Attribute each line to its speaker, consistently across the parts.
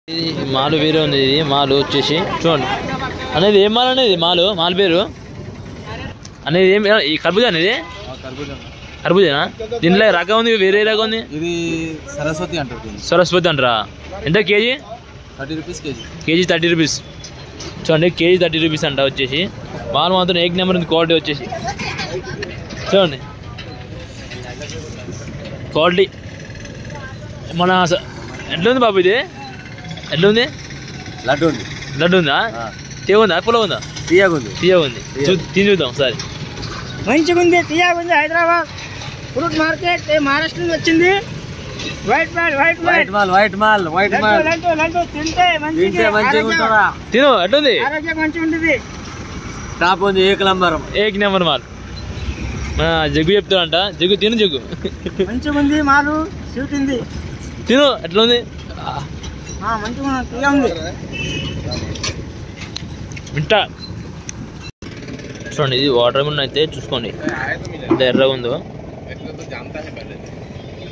Speaker 1: మాలు వేరే ఉంది. ఇది మాలు వచ్చేసి చూడండి అనేది ఏం మాల్ అనేది మాల్ పేరు అనేది ఏం ఈ కర్బూజా అనేది కర్బూజానా దీంట్లో రకం ఉంది వేరే రకం ఉంది.
Speaker 2: ఇది సరస్వతి అంటారు.
Speaker 1: సరస్వతి అంటారా? ఎంత కేజీ?
Speaker 2: 30 rupees
Speaker 1: KG 30 rupees. చూడండి కేజీ 30 రూపీస్ అంట. వచ్చేసి మాల్ మాత్రం ఏక్ నెంబర్ ఉంది. క్వాలిటీ వచ్చేసి చూడండి క్వాలిటీ మన ఎట్లుంది బాబు? ఇది ఎట్లుంది? లడ్డు ఉందా? తీయగుందా? పుల్ల ఉందా? తీయగా ఉంది. తిని చూద్దాం ఒకసారి.
Speaker 3: మంచిగా ఉంది, తీయగా ఉంది. హైదరాబాద్ ఫ్రూట్ మార్కెట్ మహారాష్ట్ర నుంచి వచ్చింది. వైట్ మాల్ తింటే
Speaker 1: తిను. ఎట్లుంది?
Speaker 3: ఆరోగ్యం మంచిగా ఉంటుంది.
Speaker 2: టాప్ ఉంది.
Speaker 1: ఏక్ నెంబర్ మాల్. జగ్గు చెప్తాడంట. జగ్గు తిను. జగ్గు
Speaker 3: మంచిగా ఉంది. మాలు స్వీట్ ఉంది.
Speaker 1: తిను. ఎట్లుంది?
Speaker 3: మంచిగా తీయగా ఉంది.
Speaker 1: వింటా చూడండి. ఇది వాటర్ మిలన్ అయితే చూసుకోండి ఎంత ఎర్రగా ఉందో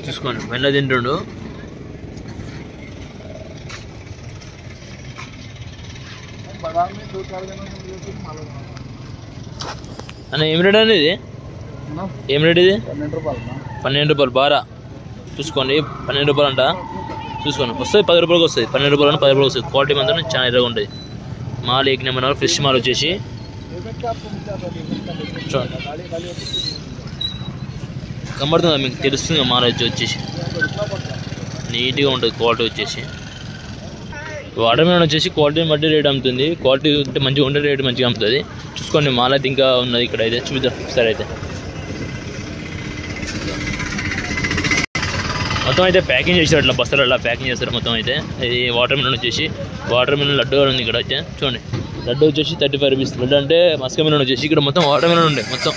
Speaker 1: చూసుకోండి. మెల్ల తింటుండు. అన్న ఏం రేట్ అండి ఇది? ఏం రేట్ ఇది? 12 రూపాయలు బారా. చూసుకోండి 12 రూపాయలు అంట. చూసుకోండి వస్తుంది 10 రూపాయలకి వస్తుంది. 12 రూపాయలు 10 రూపాయలు వస్తుంది. క్వాలిటీ మాత్రం చాలా ఎర్రగా ఉంటుంది. మాల్ ఏక్ నెంబర్ ఫ్రెష్ మాల్ వచ్చేసి చూడండి కనబడుతుందా మీకు? తెలుస్తుంది మాల్ వచ్చేసి నీట్గా ఉంటుంది. క్వాలిటీ వచ్చేసి వాటర్ మిలన్ వచ్చేసి క్వాలిటీని బట్టి రేట్ అమ్ముతుంది. క్వాలిటీ ఉంటే మంచిగా ఉంటే రేట్ మంచిగా అమ్ముతుంది. చూసుకోండి మాల్ అయితే ఇంకా ఉన్నది ఇక్కడ. అయితే చూద్దాం సరే. అయితే మొత్తం అయితే ప్యాకింగ్ చేస్తారు. అట్లా బస్తాలు అలా ప్యాకింగ్ చేస్తారు మొత్తం. అయితే ఇది వాటర్ మిలన్ వచ్చేసి వాటర్ మిలన్ లడ్డు ఉంది ఇక్కడ. అయితే చూడండి లడ్డు వచ్చేసి 35 రూపీస్. లడ్డు అంటే మస్క మిలన్ వచ్చేసి ఇక్కడ మొత్తం వాటర్ మిలన్ ఉండే మొత్తం.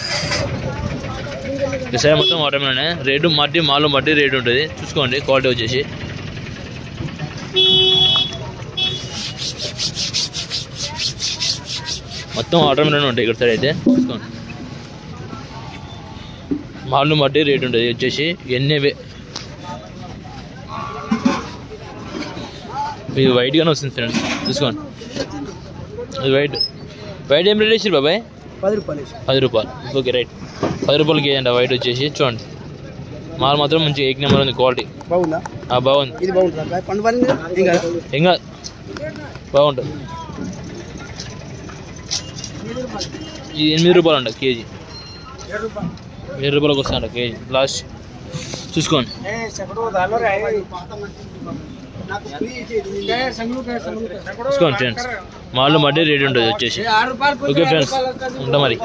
Speaker 1: సరే మొత్తం వాటర్ మిలనే. రేటు మట్టి మాలు మట్టి రేటు ఉంటుంది. చూసుకోండి క్వాలిటీ వచ్చేసి మొత్తం వాటర్ మిలన్ ఉంటాయి ఇక్కడ సైడ్. అయితే చూసుకోండి మాలు మట్టి రేటు ఉంటుంది. వచ్చేసి ఎన్ని ఇది వైట్గానే వస్తుంది ఫ్రెండ్స్. చూసుకోండి ఇది వైట్ ఏం రేట్ వేసారు బాబాయ్? 10 రూపాయలు. Okay right. 10 రూపాయలకి అంట వైట్ వచ్చేసి. చూడండి మాల్ మాత్రం మంచి ఏక్ నెంబర్ ఉంది. క్వాలిటీ బాగుంది. ఇంకా బాగుంటుంది. ఇది 8 రూపాయలు అంట కేజీ. 7 రూపాయలకు వస్తుందంట కేజీ లాస్ట్. చూసుకోండి చూసుకోండి ఫ్రెండ్స్. మాల్లో మధ్య రేట్ ఉంటుంది వచ్చేసి. ఓకే ఫ్రెండ్స్ ఉంటా మరి.